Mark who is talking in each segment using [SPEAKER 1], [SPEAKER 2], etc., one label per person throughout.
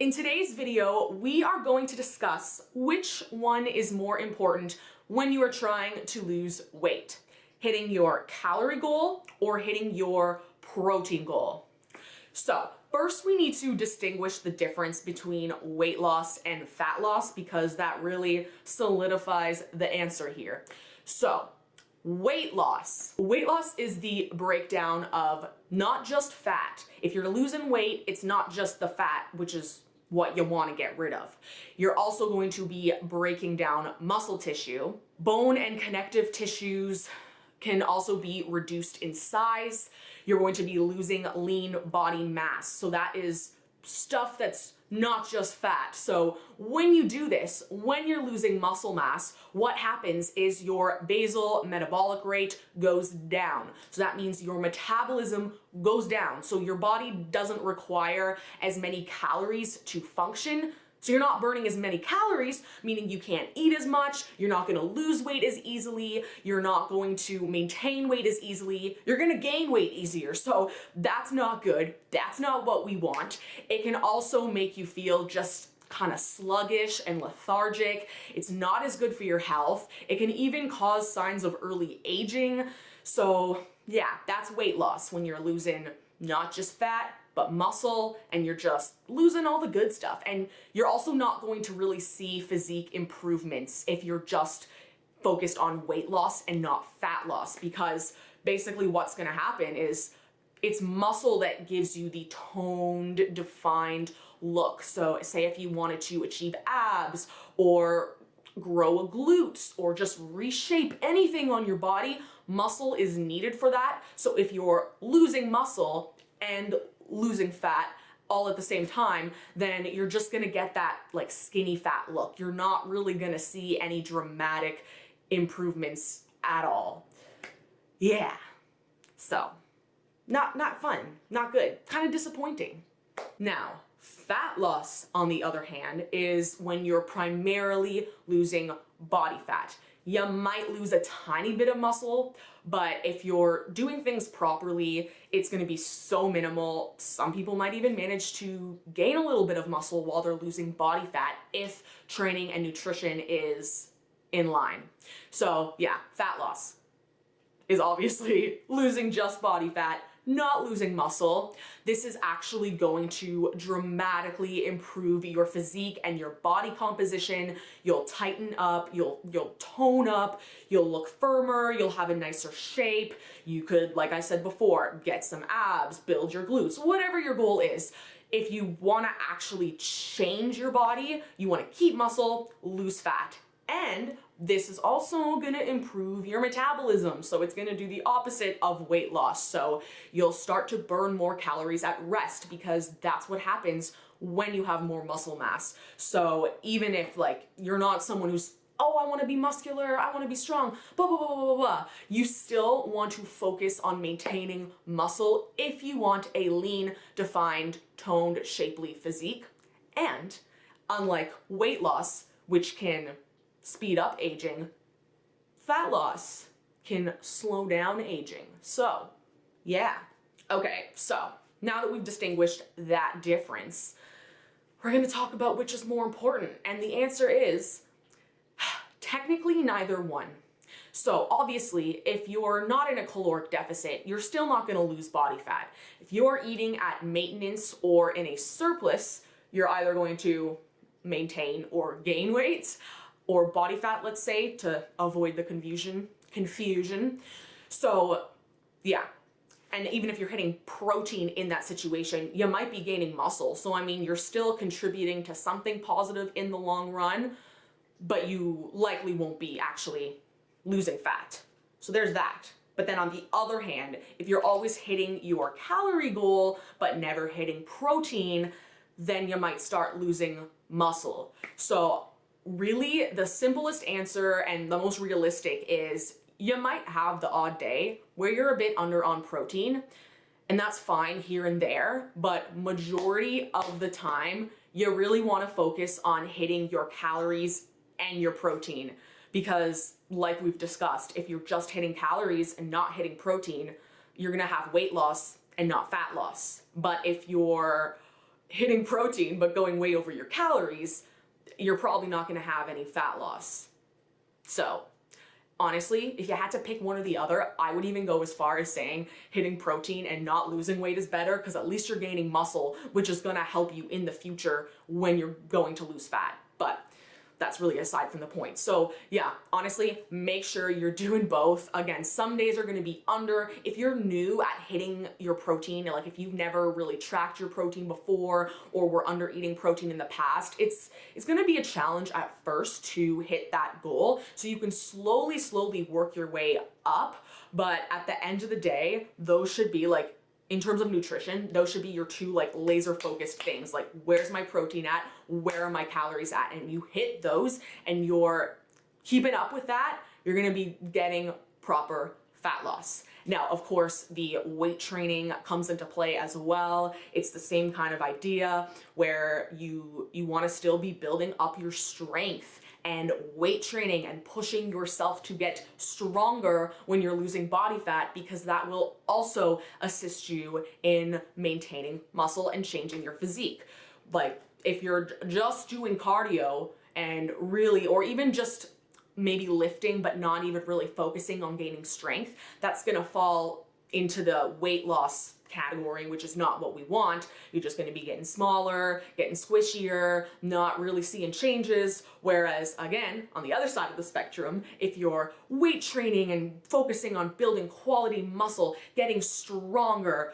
[SPEAKER 1] In today's video, we are going to discuss which one is more important when you are trying to lose weight, hitting your calorie goal or hitting your protein goal. So first we need to distinguish the difference between weight loss and fat loss because that really solidifies the answer here. So weight loss. Weight loss is the breakdown of not just fat. If you're losing weight, it's not just the fat, which is what you want to get rid of. You're also going to be breaking down muscle tissue. Bone and connective tissues can also be reduced in size. You're going to be losing lean body mass. So that is stuff that's not just fat. So when you do this, when you're losing muscle mass, what happens is your basal metabolic rate goes down. So that means your metabolism goes down. So your body doesn't require as many calories to function. So you're not burning as many calories, meaning you can't eat as much, you're not gonna lose weight as easily, you're not going to maintain weight as easily, you're gonna gain weight easier. So that's not good, that's not what we want. It can also make you feel just kind of sluggish and lethargic. It's not as good for your health. It can even cause signs of early aging. So yeah, that's weight loss when you're losing not just fat, but muscle, and you're just losing all the good stuff. And you're also not going to really see physique improvements if you're just focused on weight loss and not fat loss, because basically what's gonna happen is it's muscle that gives you the toned, defined look. So say if you wanted to achieve abs or grow a glutes or just reshape anything on your body, muscle is needed for that. So if you're losing muscle and losing fat all at the same time, then you're just gonna get that like skinny fat look. You're not really gonna see any dramatic improvements at all. Yeah, so not fun, not good, kind of disappointing. Now, fat loss, on the other hand, is when you're primarily losing body fat. You might lose a tiny bit of muscle, but if you're doing things properly, it's gonna be so minimal. Some people might even manage to gain a little bit of muscle while they're losing body fat if training and nutrition is in line. So yeah, fat loss is obviously losing just body fat, not losing muscle. This is actually going to dramatically improve your physique and your body composition. You'll tighten up, you'll tone up, you'll look firmer, you'll have a nicer shape. You could, like I said before, get some abs, build your glutes, whatever your goal is. If you want to actually change your body, you want to keep muscle, lose fat. And this is also going to improve your metabolism. So it's going to do the opposite of weight loss. So you'll start to burn more calories at rest because that's what happens when you have more muscle mass. So even if like you're not someone who's, oh, I want to be muscular, I want to be strong, blah, blah, blah, blah, blah, you still want to focus on maintaining muscle if you want a lean, defined, toned, shapely physique. And unlike weight loss, which can speed up aging, fat loss can slow down aging. So yeah. Okay, so now that we've distinguished that difference, we're gonna talk about which is more important. And the answer is technically neither one. So obviously, if you're not in a caloric deficit, you're still not gonna lose body fat. If you're eating at maintenance or in a surplus, you're either going to maintain or gain weight, or body fat, let's say, to avoid the confusion. So yeah, and even if you're hitting protein in that situation, you might be gaining muscle. So I mean, you're still contributing to something positive in the long run, but you likely won't be actually losing fat. So there's that. But then on the other hand, if you're always hitting your calorie goal, but never hitting protein, then you might start losing muscle. So really, the simplest answer and the most realistic is you might have the odd day where you're a bit under on protein, and that's fine here and there, but majority of the time, you really want to focus on hitting your calories and your protein, because like we've discussed, if you're just hitting calories and not hitting protein, you're gonna have weight loss and not fat loss. But if you're hitting protein but going way over your calories, you're probably not going to have any fat loss. So honestly, if you had to pick one or the other, I would even go as far as saying hitting protein and not losing weight is better, because at least you're gaining muscle, which is going to help you in the future when you're going to lose fat. But that's really aside from the point. So yeah, honestly, make sure you're doing both. Again, some days are going to be under. If you're new at hitting your protein, like if you've never really tracked your protein before or were under eating protein in the past, it's going to be a challenge at first to hit that goal. So you can slowly work your way up. But at the end of the day, those should be like, in terms of nutrition, those should be your two like laser focused things. Like, where's my protein at? Where are my calories at? And you hit those and you're keeping up with that, you're gonna be getting proper fat loss. Now, of course, the weight training comes into play as well. It's the same kind of idea where you wanna still be building up your strength and weight training and pushing yourself to get stronger when you're losing body fat, because that will also assist you in maintaining muscle and changing your physique. Like if you're just doing cardio and really, or even just maybe lifting but not even really focusing on gaining strength, that's gonna fall into the weight loss category, which is not what we want. You're just going to be getting smaller, getting squishier, not really seeing changes. Whereas again, on the other side of the spectrum, if you're weight training and focusing on building quality muscle, getting stronger,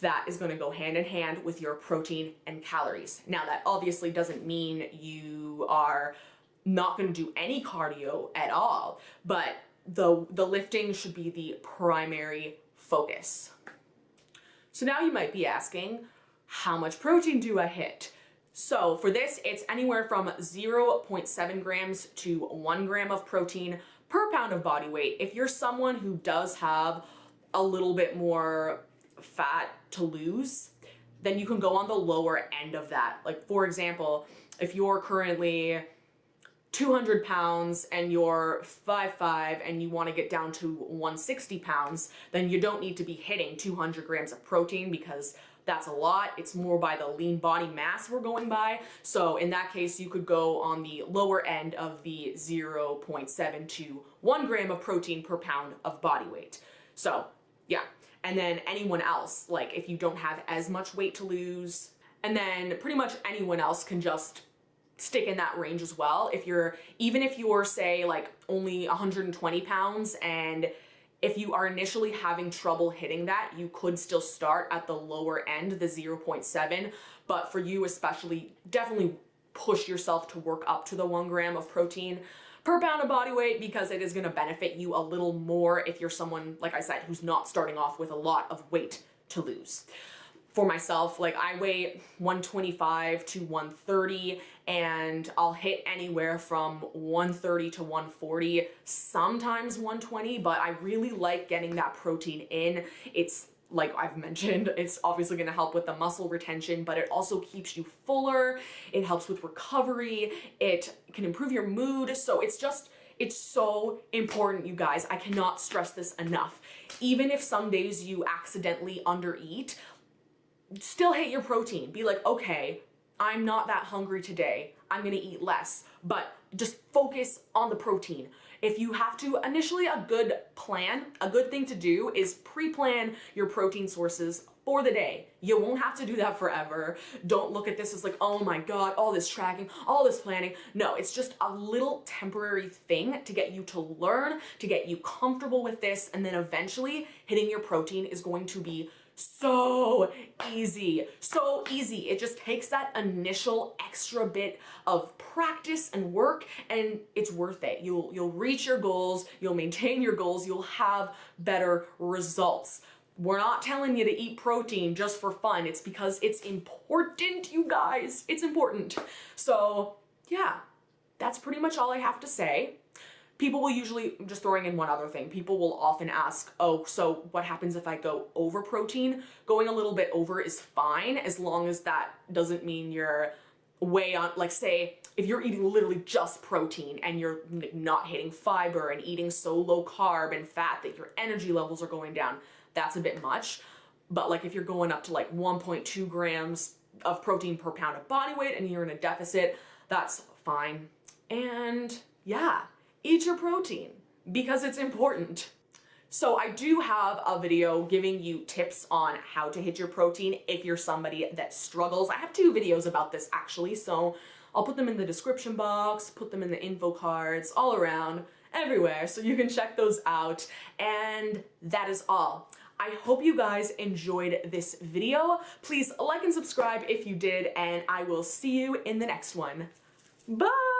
[SPEAKER 1] that is going to go hand in hand with your protein and calories. Now, that obviously doesn't mean you are not going to do any cardio at all, but the lifting should be the primary focus. So now you might be asking, how much protein do I hit? So for this, it's anywhere from 0.7 grams to 1 gram of protein per pound of body weight. If you're someone who does have a little bit more fat to lose, then you can go on the lower end of that. Like for example, if you're currently 200 pounds and you're 5'5" and you want to get down to 160 pounds, then you don't need to be hitting 200 grams of protein, because that's a lot. It's more by the lean body mass we're going by. So in that case, you could go on the lower end of the 0.7 to 1 gram of protein per pound of body weight. So yeah. And then anyone else, like if you don't have as much weight to lose, and then pretty much anyone else can just stick in that range as well. Even if you're say like only 120 pounds, and if you are initially having trouble hitting that, you could still start at the lower end, the 0.7. But for you especially, definitely push yourself to work up to the 1 gram of protein per pound of body weight, because it is going to benefit you a little more if you're someone, like I said, who's not starting off with a lot of weight to lose. For myself, like I weigh 125 to 130, and I'll hit anywhere from 130 to 140, sometimes 120, but I really like getting that protein in. It's like I've mentioned, it's obviously going to help with the muscle retention, but it also keeps you fuller. It helps with recovery. It can improve your mood. So it's so important, you guys. I cannot stress this enough. Even if some days you accidentally undereat, still hit your protein. Be like, okay, I'm not that hungry today. I'm gonna eat less, but just focus on the protein. If you have to, initially a good thing to do is pre-plan your protein sources for the day. You won't have to do that forever. Don't look at this as like, oh my God, all this tracking, all this planning. No, it's just a little temporary thing to get you to learn, to get you comfortable with this, and then eventually hitting your protein is going to be so easy, so easy. It just takes that initial extra bit of practice and work, and it's worth it. You'll reach your goals, you'll maintain your goals, you'll have better results. We're not telling you to eat protein just for fun. It's because it's important, you guys. It's important. So yeah, that's pretty much all I have to say. People will usually, just throwing in one other thing, people will often ask, oh, so what happens if I go over protein? Going a little bit over is fine, as long as that doesn't mean you're way on, like say, if you're eating literally just protein and you're not hitting fiber and eating so low carb and fat that your energy levels are going down, that's a bit much. But like if you're going up to like 1.2 grams of protein per pound of body weight and you're in a deficit, that's fine. And yeah, eat your protein because it's important. So I do have a video giving you tips on how to hit your protein if you're somebody that struggles. I have 2 videos about this actually, so I'll put them in the description box, put them in the info cards, all around, everywhere, so you can check those out. And that is all. I hope you guys enjoyed this video. Please like and subscribe if you did, and I will see you in the next one. Bye!